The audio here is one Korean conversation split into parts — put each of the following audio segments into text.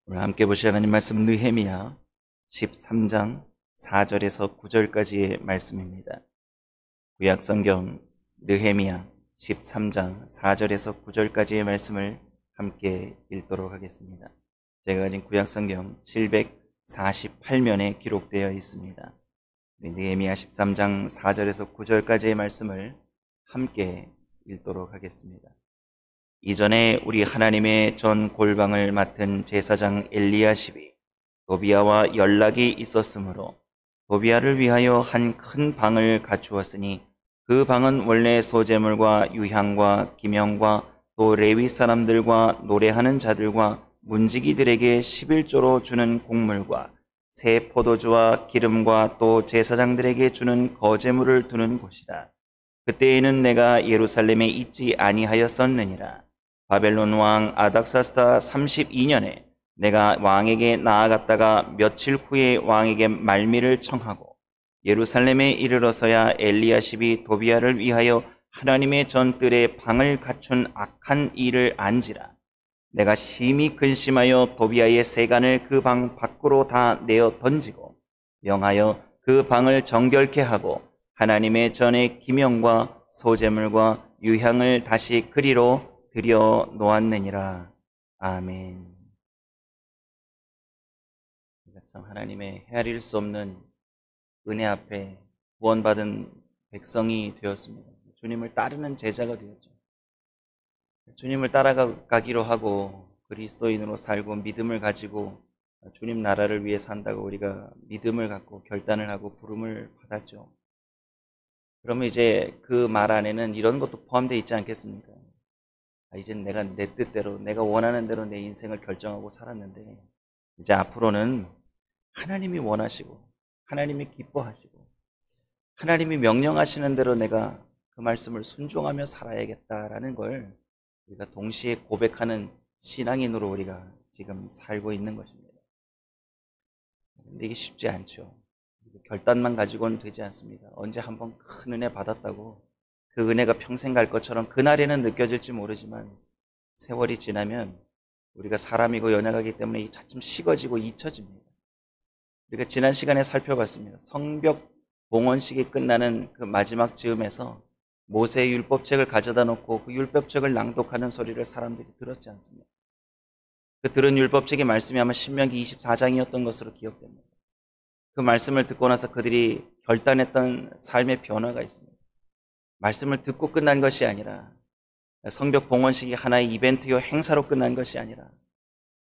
오늘 함께 보실 하나님 말씀 느헤미야 13장 4절에서 9절까지의 말씀입니다. 구약성경 느헤미야 13장 4절에서 9절까지의 말씀을 함께 읽도록 하겠습니다. 제가 가진 구약성경 748면에 기록되어 있습니다. 느헤미야 13장 4절에서 9절까지의 말씀을 함께 읽도록 하겠습니다. 이전에 우리 하나님의 전 골방을 맡은 제사장 엘리야십이 도비야와 연락이 있었으므로 도비야를 위하여 한 큰 방을 갖추었으니 그 방은 원래 소재물과 유향과 기명과 또 레위 사람들과 노래하는 자들과 문지기들에게 11조로 주는 곡물과 새 포도주와 기름과 또 제사장들에게 주는 거제물을 두는 곳이다. 그때에는 내가 예루살렘에 있지 아니하였었느니라. 바벨론 왕 아닥사스다 32년에 내가 왕에게 나아갔다가 며칠 후에 왕에게 말미를 청하고 예루살렘에 이르러서야 엘리야십이 도비야를 위하여 하나님의 전뜰에 방을 갖춘 악한 일을 안지라. 내가 심히 근심하여 도비야의 세간을 그 방 밖으로 다 내어 던지고 명하여 그 방을 정결케 하고 하나님의 전의 기명과 소제물과 유향을 다시 그리로 들여 놓았느니라. 아멘. 참 하나님의 헤아릴 수 없는 은혜 앞에 구원받은 백성이 되었습니다. 주님을 따르는 제자가 되었죠. 주님을 따라가기로 하고 그리스도인으로 살고 믿음을 가지고 주님 나라를 위해 산다고 우리가 믿음을 갖고 결단을 하고 부름을 받았죠. 그러면 이제 그 말 안에는 이런 것도 포함되어 있지 않겠습니까? 이젠 내가 내 뜻대로 내가 원하는 대로 내 인생을 결정하고 살았는데 이제 앞으로는 하나님이 원하시고 하나님이 기뻐하시고 하나님이 명령하시는 대로 내가 그 말씀을 순종하며 살아야겠다라는 걸 우리가 동시에 고백하는 신앙인으로 우리가 지금 살고 있는 것입니다. 근데 이게 쉽지 않죠. 결단만 가지고는 되지 않습니다. 언제 한번 큰 은혜 받았다고 그 은혜가 평생 갈 것처럼 그날에는 느껴질지 모르지만 세월이 지나면 우리가 사람이고 연약하기 때문에 차츰 식어지고 잊혀집니다. 우리가 지난 시간에 살펴봤습니다. 성벽 봉헌식이 끝나는 그 마지막 즈음에서 모세의 율법책을 가져다 놓고 그 율법책을 낭독하는 소리를 사람들이 들었지 않습니까? 그 들은 율법책의 말씀이 아마 신명기 24장이었던 것으로 기억됩니다. 그 말씀을 듣고 나서 그들이 결단했던 삶의 변화가 있습니다. 말씀을 듣고 끝난 것이 아니라 성벽 봉헌식이 하나의 이벤트요 행사로 끝난 것이 아니라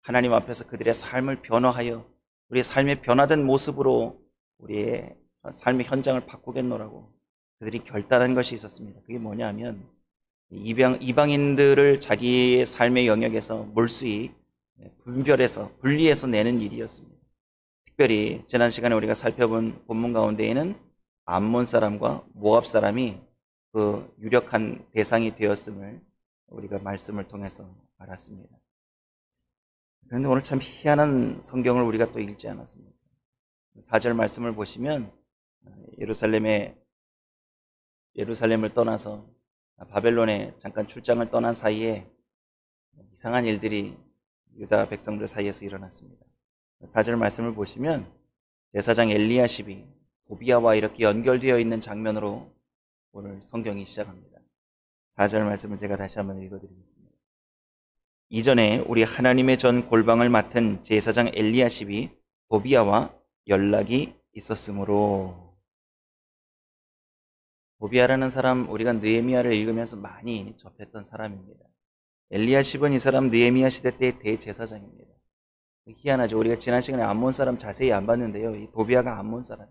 하나님 앞에서 그들의 삶을 변화하여 우리의 삶의 변화된 모습으로 우리의 삶의 현장을 바꾸겠노라고 그들이 결단한 것이 있었습니다. 그게 뭐냐면 이방인들을 자기의 삶의 영역에서 몰수히 분리해서 내는 일이었습니다. 특별히 지난 시간에 우리가 살펴본 본문 가운데에는 암몬 사람과 모압 사람이 그 유력한 대상이 되었음을 우리가 말씀을 통해서 알았습니다. 그런데 오늘 참 희한한 성경을 우리가 또 읽지 않았습니까? 4절 말씀을 보시면 예루살렘을 떠나서 바벨론에 잠깐 출장을 떠난 사이에 이상한 일들이 유다 백성들 사이에서 일어났습니다. 4절 말씀을 보시면 제사장 엘리야십이 도비야와 이렇게 연결되어 있는 장면으로 오늘 성경이 시작합니다. 4절 말씀을 제가 다시 한번 읽어드리겠습니다. 이전에 우리 하나님의 전 골방을 맡은 제사장 엘리야십이 도비야와 연락이 있었으므로. 도비야라는 사람 우리가 느헤미야를 읽으면서 많이 접했던 사람입니다. 엘리야십은 이 사람 느헤미야 시대 때의 대제사장입니다. 희한하죠. 우리가 지난 시간에 암몬 사람 자세히 안 봤는데요. 이 도비야가 암몬 사람.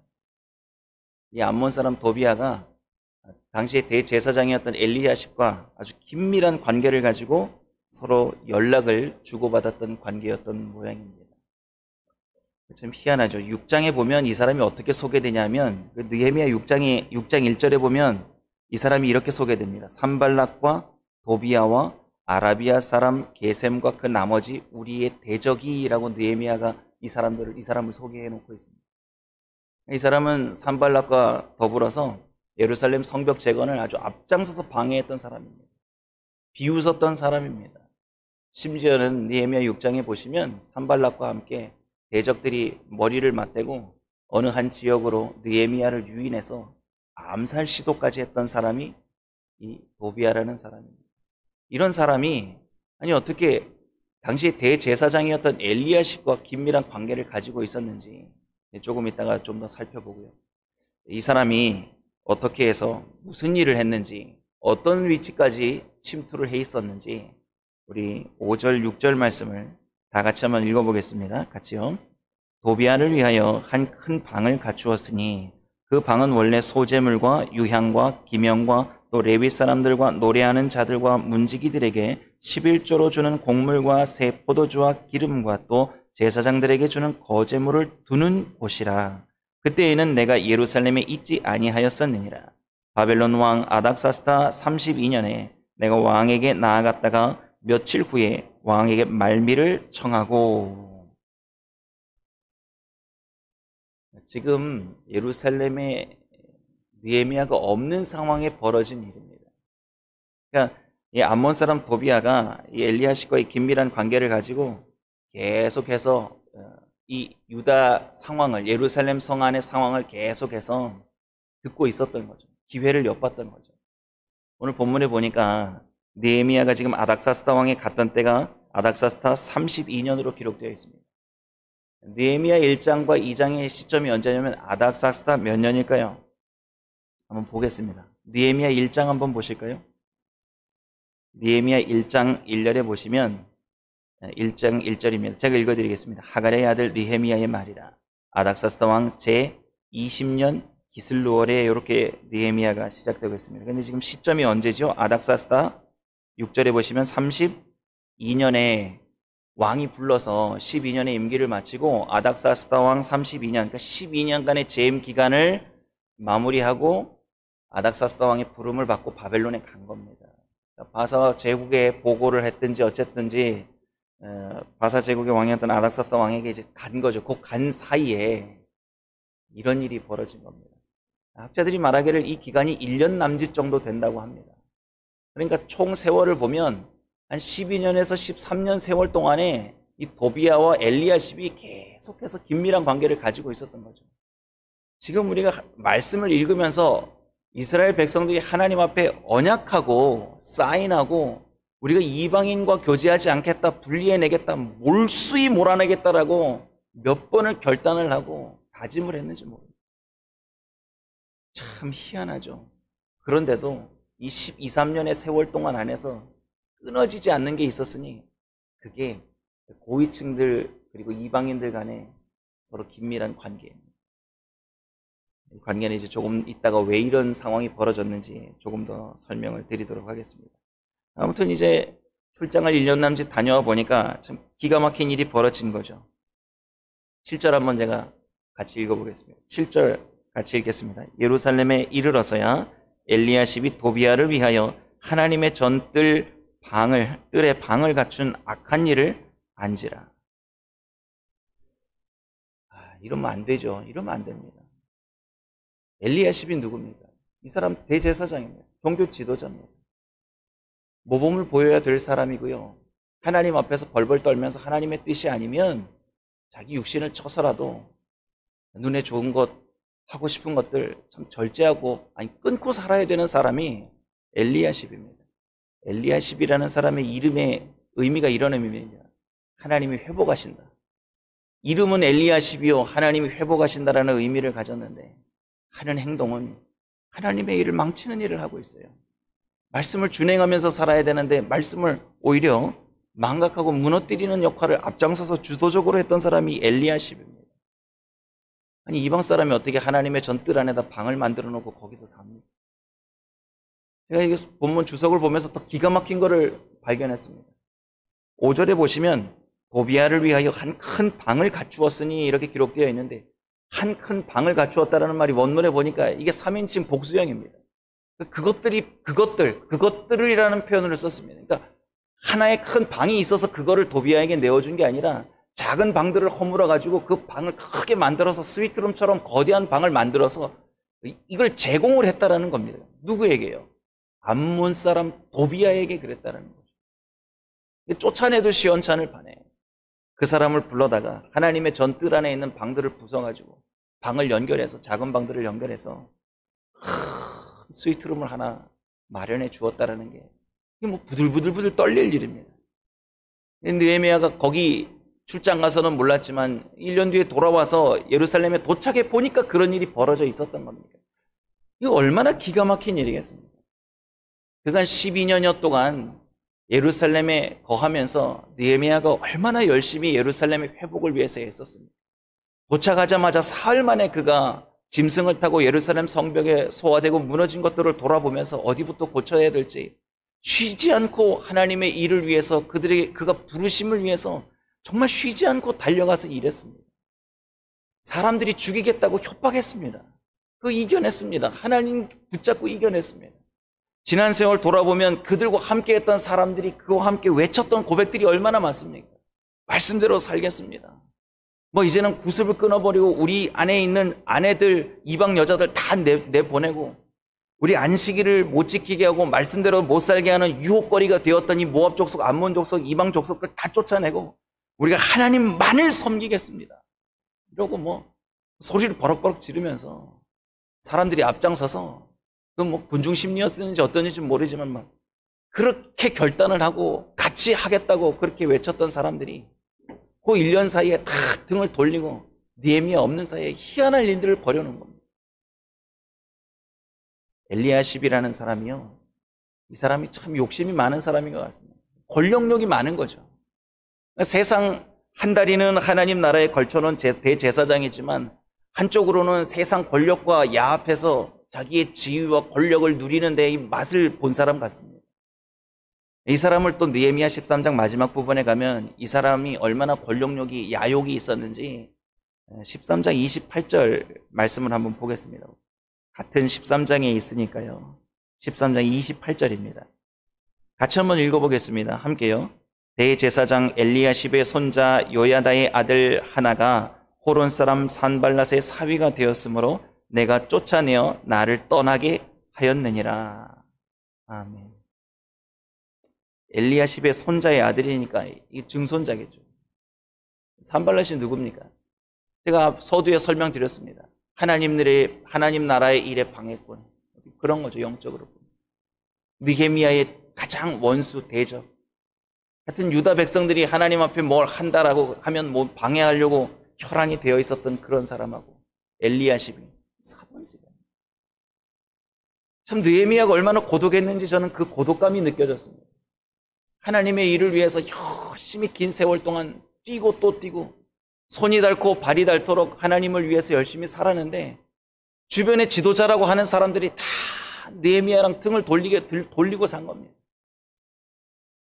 이 암몬 사람 도비야가 당시에 대제사장이었던 엘리야십과 아주 긴밀한 관계를 가지고 서로 연락을 주고받았던 관계였던 모양입니다. 좀 희한하죠. 6장에 보면 이 사람이 어떻게 소개되냐면 그 느헤미야 6장 1절에 보면 이 사람이 이렇게 소개됩니다. 산발락과 도비야와 아라비아 사람 게셈과 그 나머지 우리의 대적이라고 느헤미야가 이 사람을 소개해 놓고 있습니다. 이 사람은 산발락과 더불어서 예루살렘 성벽 재건을 아주 앞장서서 방해했던 사람입니다. 비웃었던 사람입니다. 심지어는 느헤미야 6장에 보시면 산발락과 함께 대적들이 머리를 맞대고 어느 한 지역으로 느헤미야를 유인해서 암살 시도까지 했던 사람이 이 도비아라는 사람입니다. 이런 사람이 아니 어떻게 당시 대제사장이었던 엘리야십과 긴밀한 관계를 가지고 있었는지 조금 이따가 좀 더 살펴보고요. 이 사람이 어떻게 해서 무슨 일을 했는지 어떤 위치까지 침투를 해 있었는지 우리 5절 6절 말씀을 다 같이 한번 읽어보겠습니다. 같이요. 도비아를 위하여 한 큰 방을 갖추었으니 그 방은 원래 소재물과 유향과 기명과 또 레위 사람들과 노래하는 자들과 문지기들에게 11조로 주는 곡물과 새 포도주와 기름과 또 제사장들에게 주는 거제물을 두는 곳이라. 그때에는 내가 예루살렘에 있지 아니하였었느니라. 바벨론 왕 아닥사스다 32년에 내가 왕에게 나아갔다가 며칠 후에 왕에게 말미를 청하고. 지금 예루살렘에 느헤미야가 없는 상황에 벌어진 일입니다. 그러니까 이 암몬 사람 도비아가 이 엘리야십과의 긴밀한 관계를 가지고 계속해서 이 유다 상황을, 예루살렘 성 안의 상황을 계속해서 듣고 있었던 거죠. 기회를 엿봤던 거죠. 오늘 본문에 보니까 느헤미야가 지금 아닥사스다 왕에 갔던 때가 아닥사스다 32년으로 기록되어 있습니다. 느헤미야 1장과 2장의 시점이 언제냐면 아닥사스다 몇 년일까요? 한번 보겠습니다. 느헤미야 1장 한번 보실까요? 느헤미야 1장 1절에 보시면 1장 1절입니다. 제가 읽어드리겠습니다. 하갈의 아들 느헤미야의 말이라. 아닥사스다 왕 제 20년 기슬루월에 이렇게 느헤미야가 시작되고 있습니다. 그런데 지금 시점이 언제죠? 아닥사스다 6절에 보시면 32년에 왕이 불러서 12년의 임기를 마치고 아닥사스다 왕 32년, 그러니까 12년간의 재임 기간을 마무리하고 아닥사스다 왕의 부름을 받고 바벨론에 간 겁니다. 바사 제국에 보고를 했든지 어쨌든지 바사 제국의 왕이었던 아닥사스다 왕에게 이제 간 거죠. 그 간 사이에 이런 일이 벌어진 겁니다. 학자들이 말하기를 이 기간이 1년 남짓 정도 된다고 합니다. 그러니까 총 세월을 보면 한 12년에서 13년 세월 동안에 이 도비아와 엘리야십이 계속해서 긴밀한 관계를 가지고 있었던 거죠. 지금 우리가 말씀을 읽으면서 이스라엘 백성들이 하나님 앞에 언약하고 사인하고 우리가 이방인과 교제하지 않겠다, 분리해내겠다, 몰수히 몰아내겠다라고 몇 번을 결단을 하고 다짐을 했는지 모릅니다. 참 희한하죠. 그런데도 이 12, 13년의 세월 동안 안에서 끊어지지 않는 게 있었으니 그게 고위층들 그리고 이방인들 간에 서로 긴밀한 관계입니다. 이 관계는 이제 조금 있다가 왜 이런 상황이 벌어졌는지 조금 더 설명을 드리도록 하겠습니다. 아무튼 이제 출장을 1년 남짓 다녀와 보니까 참 기가 막힌 일이 벌어진 거죠. 7절 한번 제가 같이 읽어보겠습니다. 7절 같이 읽겠습니다. 예루살렘에 이르러서야 엘리야십이 도비아를 위하여 하나님의 전뜰 뜰에 방을 갖춘 악한 일을 안지라. 이러면 안 되죠. 이러면 안 됩니다. 엘리야십이 누굽니까? 이 사람 대제사장입니다. 종교 지도자입니다. 모범을 보여야 될 사람이고요. 하나님 앞에서 벌벌 떨면서 하나님의 뜻이 아니면 자기 육신을 쳐서라도 눈에 좋은 것, 하고 싶은 것들 참 절제하고 끊고 살아야 되는 사람이 엘리야십입니다. 엘리야십이라는 사람의 이름의 의미가 이런 의미입니다. 하나님이 회복하신다. 이름은 엘리야십이요 하나님이 회복하신다라는 의미를 가졌는데 하는 행동은 하나님의 일을 망치는 일을 하고 있어요. 말씀을 준행하면서 살아야 되는데 말씀을 오히려 망각하고 무너뜨리는 역할을 앞장서서 주도적으로 했던 사람이 엘리야십입니다. 아니 이방 사람이 어떻게 하나님의 전뜰 안에다 방을 만들어 놓고 거기서 삽니까? 제가 이게 본문 주석을 보면서 더 기가 막힌 거를 발견했습니다. 5절에 보시면 도비아를 위하여 한 큰 방을 갖추었으니 이렇게 기록되어 있는데 한 큰 방을 갖추었다라는 말이 원문에 보니까 이게 3인칭 복수형입니다. 그것들이라는 표현을 썼습니다. 그러니까 하나의 큰 방이 있어서 그거를 도비아에게 내어준 게 아니라 작은 방들을 허물어 가지고 그 방을 크게 만들어서 스위트룸처럼 거대한 방을 만들어서 이걸 제공을 했다라는 겁니다. 누구에게요? 암몬 사람 도비아에게 그랬다는 거죠. 쫓아내도 시원찮을 판에 그 사람을 불러다가 하나님의 전뜰 안에 있는 방들을 부숴가지고 방을 연결해서, 작은 방들을 연결해서 스위트룸을 하나 마련해 주었다라는 게 이게 뭐 부들부들 떨릴 일입니다. 느헤미야가 거기 출장 가서는 몰랐지만 1년 뒤에 돌아와서 예루살렘에 도착해 보니까 그런 일이 벌어져 있었던 겁니다. 이거 얼마나 기가 막힌 일이겠습니까? 그간 12년여 동안 예루살렘에 거하면서 느헤미야가 얼마나 열심히 예루살렘의 회복을 위해서 애썼습니까? 도착하자마자 사흘 만에 그가 짐승을 타고 예루살렘 성벽에 소화되고 무너진 것들을 돌아보면서 어디부터 고쳐야 될지 쉬지 않고 하나님의 일을 위해서, 그가 부르심을 위해서 정말 쉬지 않고 달려가서 일했습니다. 사람들이 죽이겠다고 협박했습니다. 그거 이겨냈습니다. 하나님 붙잡고 이겨냈습니다. 지난 세월 돌아보면 그들과 함께 했던 사람들이 그와 함께 외쳤던 고백들이 얼마나 많습니까? 말씀대로 살겠습니다. 뭐 이제는 구습을 끊어버리고 우리 안에 있는 아내들, 이방 여자들 다 내보내고 우리 안식일을 못 지키게 하고 말씀대로 못 살게 하는 유혹거리가 되었던 이 모압 족속, 암몬 족속, 이방 족속들 다 쫓아내고 우리가 하나님만을 섬기겠습니다. 이러고 뭐 소리를 버럭버럭 지르면서 사람들이 앞장서서 그 뭐 군중 심리였는지 어떤지 모르지만 막 그렇게 결단을 하고 같이 하겠다고 그렇게 외쳤던 사람들이 그 1년 사이에 다 등을 돌리고 느헤미야 없는 사이에 희한한 일들을 벌여놓은 겁니다. 엘리야십이라는 사람이요, 이 사람이 참 욕심이 많은 사람인 것 같습니다. 권력욕이 많은 거죠. 세상 한 다리는 하나님 나라에 걸쳐놓은 대제사장이지만 한쪽으로는 세상 권력과 야합해서 자기의 지위와 권력을 누리는 데의 맛을 본 사람 같습니다. 이 사람을 또 느헤미야 13장 마지막 부분에 가면 이 사람이 얼마나 권력욕이, 야욕이 있었는지 13장 28절 말씀을 한번 보겠습니다. 같은 13장에 있으니까요. 13장 28절입니다. 같이 한번 읽어보겠습니다. 함께요. 대제사장 엘리야십의 손자 요야다의 아들 하나가 호론 사람 산발랏의 사위가 되었으므로 내가 쫓아내어 나를 떠나게 하였느니라. 아멘. 엘리야십의 손자의 아들이니까 이 증손자겠죠. 산발랏이 누굽니까? 제가 서두에 설명드렸습니다. 하나님 나라의 일에 방해꾼, 그런 거죠. 영적으로. 느헤미야의 가장 원수, 대적. 하여튼 유다 백성들이 하나님 앞에 뭘 한다라고 하면 뭐 방해하려고 혈안이 되어 있었던 그런 사람하고 엘리야십이 사번지가. 참 느헤미야가 얼마나 고독했는지 저는 그 고독감이 느껴졌습니다. 하나님의 일을 위해서 열심히 긴 세월 동안 뛰고 또 뛰고 손이 닳고 발이 닳도록 하나님을 위해서 열심히 살았는데 주변에 지도자라고 하는 사람들이 다 느헤미야랑 등을 돌리고 산 겁니다.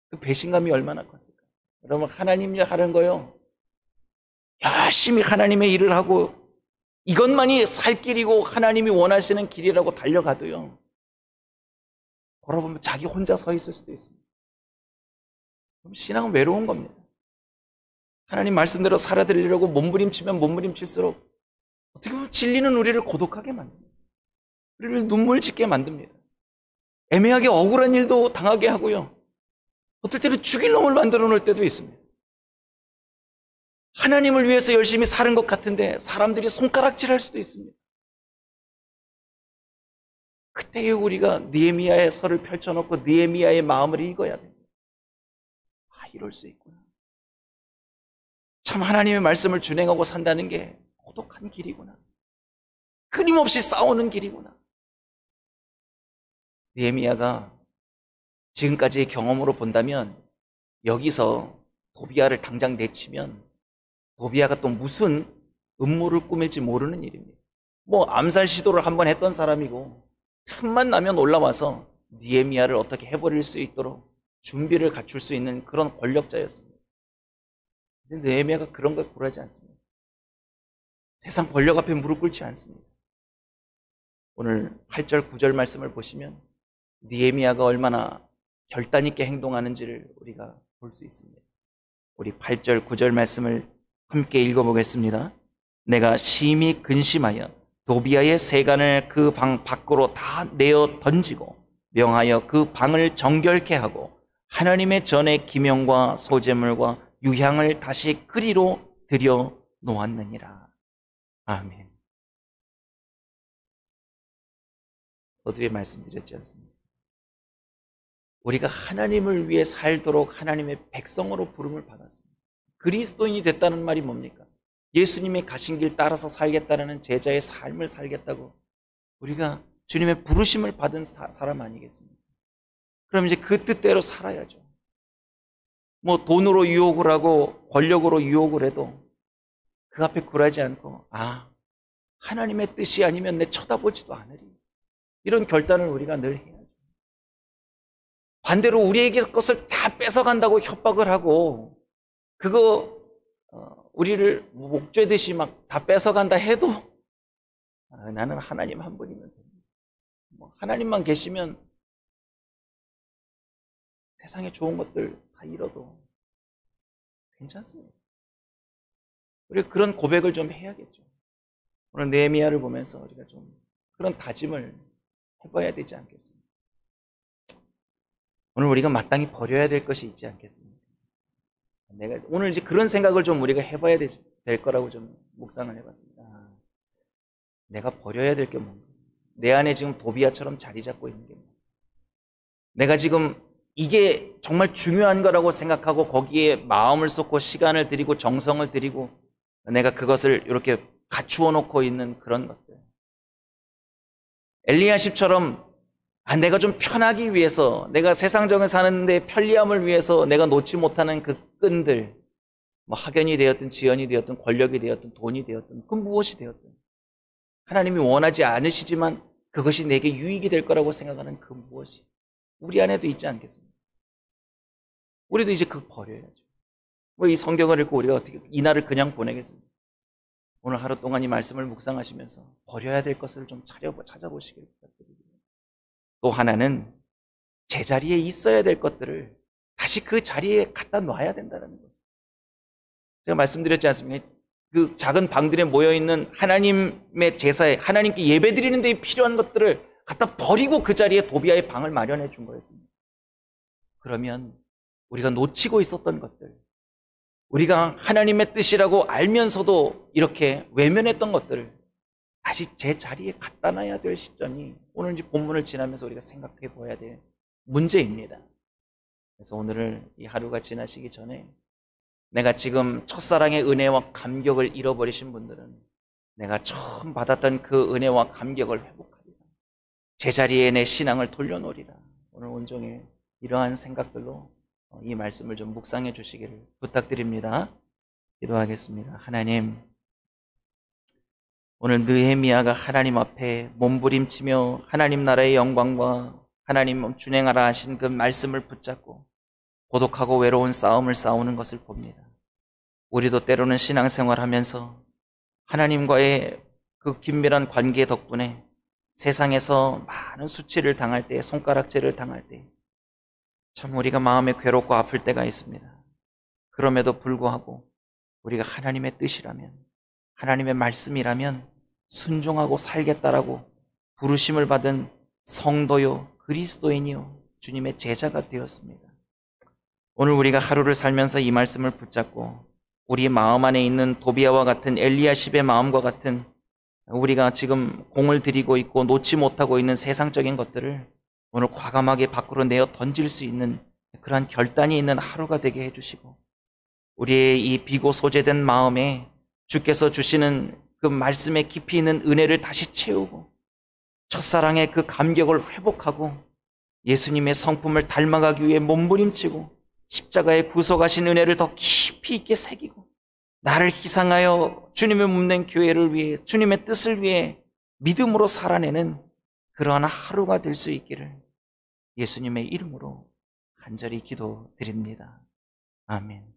그 배신감이 얼마나 컸을까. 여러분, 하나님 일 하는 거요, 열심히 하나님의 일을 하고 이것만이 살 길이고 하나님이 원하시는 길이라고 달려가도요, 돌아보면 자기 혼자 서 있을 수도 있습니다. 그럼 신앙은 외로운 겁니다. 하나님 말씀대로 살아드리려고 몸부림치면 몸부림칠수록 어떻게 보면 진리는 우리를 고독하게 만듭니다. 우리를 눈물 짓게 만듭니다. 애매하게 억울한 일도 당하게 하고요, 어떨 때는 죽일 놈을 만들어 놓을 때도 있습니다. 하나님을 위해서 열심히 사는 것 같은데 사람들이 손가락질할 수도 있습니다. 그때에 우리가 느헤미야의 서를 펼쳐놓고 느헤미야의 마음을 읽어야 됩니다. 아, 이럴 수 있구나. 참 하나님의 말씀을 준행하고 산다는 게 고독한 길이구나. 끊임없이 싸우는 길이구나. 느헤미야가 지금까지의 경험으로 본다면 여기서 도비야를 당장 내치면 도비야가 또 무슨 음모를 꾸밀지 모르는 일입니다. 뭐 암살 시도를 한번 했던 사람이고 틈만 나면 올라와서 느헤미야를 어떻게 해버릴 수 있도록 준비를 갖출 수 있는 그런 권력자였습니다. 근데 느헤미야가 그런 걸 굴하지 않습니다. 세상 권력 앞에 무릎 꿇지 않습니다. 오늘 8절 9절 말씀을 보시면 느헤미야가 얼마나 결단 있게 행동하는지를 우리가 볼 수 있습니다. 우리 8절 9절 말씀을 함께 읽어보겠습니다. 내가 심히 근심하여 도비야의 세간을 그 방 밖으로 다 내어 던지고 명하여 그 방을 정결케 하고 하나님의 전에 기명과 소제물과 유향을 다시 그리로 들여 놓았느니라. 아멘. 어두에 말씀드렸지 않습니까? 우리가 하나님을 위해 살도록 하나님의 백성으로 부름을 받았습니다. 그리스도인이 됐다는 말이 뭡니까? 예수님의 가신 길 따라서 살겠다는 제자의 삶을 살겠다고 우리가 주님의 부르심을 받은 사람 아니겠습니까? 그럼 이제 그 뜻대로 살아야죠. 뭐 돈으로 유혹을 하고 권력으로 유혹을 해도 그 앞에 굴하지 않고 하나님의 뜻이 아니면 내 쳐다보지도 않으리. 이런 결단을 우리가 늘 해야죠. 반대로 우리에게 것을 다 뺏어간다고 협박을 하고 그거 우리를 목죄듯이 막 다 뺏어간다 해도 나는 하나님 한 분이면 됩니다. 하나님만 계시면 세상에 좋은 것들 다 잃어도 괜찮습니다. 우리가 그런 고백을 좀 해야겠죠. 오늘 느헤미야를 보면서 우리가 좀 그런 다짐을 해봐야 되지 않겠습니까? 오늘 우리가 마땅히 버려야 될 것이 있지 않겠습니까? 내가 오늘 이제 그런 생각을 좀 우리가 해봐야 될 거라고 좀 묵상을 해봤습니다. 내가 버려야 될 게 뭔가? 내 안에 지금 도비아처럼 자리 잡고 있는 게 뭔가? 내가 지금 이게 정말 중요한 거라고 생각하고 거기에 마음을 쏟고 시간을 들이고 정성을 들이고 내가 그것을 이렇게 갖추어 놓고 있는 그런 것들. 엘리야십처럼 내가 좀 편하기 위해서, 내가 세상적인 사는데 편리함을 위해서 내가 놓지 못하는 그 끈들, 뭐 학연이 되었든 지연이 되었든 권력이 되었든 돈이 되었든 그 무엇이 되었든 하나님이 원하지 않으시지만 그것이 내게 유익이 될 거라고 생각하는 그 무엇이 우리 안에도 있지 않겠습니까? 우리도 이제 그거 버려야죠. 뭐 이 성경을 읽고 우리가 어떻게 이 날을 그냥 보내겠습니까? 오늘 하루 동안 이 말씀을 묵상하시면서 버려야 될 것을 좀 찾아보시길 부탁드립니다. 또 하나는 제자리에 있어야 될 것들을 다시 그 자리에 갖다 놔야 된다는 거죠. 제가 말씀드렸지 않습니까? 그 작은 방들에 모여있는 하나님의 제사에 하나님께 예배드리는 데 필요한 것들을 갖다 버리고 그 자리에 도비아의 방을 마련해 준 거였습니다. 그러면 우리가 놓치고 있었던 것들, 우리가 하나님의 뜻이라고 알면서도 이렇게 외면했던 것들을 다시 제 자리에 갖다 놔야 될 시점이 오늘 이제 본문을 지나면서 우리가 생각해 보아야 될 문제입니다. 그래서 오늘 이 하루가 지나시기 전에 내가 지금 첫사랑의 은혜와 감격을 잃어버리신 분들은 내가 처음 받았던 그 은혜와 감격을 회복하리라. 제자리에 내 신앙을 돌려놓으리라. 오늘 온종일 이러한 생각들로 이 말씀을 좀 묵상해 주시기를 부탁드립니다. 기도하겠습니다. 하나님, 오늘 느헤미야가 하나님 앞에 몸부림치며 하나님 나라의 영광과 하나님 준행하라 하신 그 말씀을 붙잡고 고독하고 외로운 싸움을 싸우는 것을 봅니다. 우리도 때로는 신앙생활하면서 하나님과의 그 긴밀한 관계 덕분에 세상에서 많은 수치를 당할 때, 손가락질을 당할 때 참 우리가 마음에 괴롭고 아플 때가 있습니다. 그럼에도 불구하고 우리가 하나님의 뜻이라면, 하나님의 말씀이라면 순종하고 살겠다라고 부르심을 받은 성도요, 그리스도인이요, 주님의 제자가 되었습니다. 오늘 우리가 하루를 살면서 이 말씀을 붙잡고 우리 마음 안에 있는 도비아와 같은 엘리야십의 마음과 같은 우리가 지금 공을 들이고 있고 놓지 못하고 있는 세상적인 것들을 오늘 과감하게 밖으로 내어 던질 수 있는 그러한 결단이 있는 하루가 되게 해주시고 우리의 이 비고 소재된 마음에 주께서 주시는 그 말씀에 깊이 있는 은혜를 다시 채우고 첫사랑의 그 감격을 회복하고 예수님의 성품을 닮아가기 위해 몸부림치고 십자가에 구속하신 은혜를 더 깊이 있게 새기고 나를 희생하여 주님의 몸된 교회를 위해 주님의 뜻을 위해 믿음으로 살아내는 그러한 하루가 될 수 있기를 예수님의 이름으로 간절히 기도드립니다. 아멘.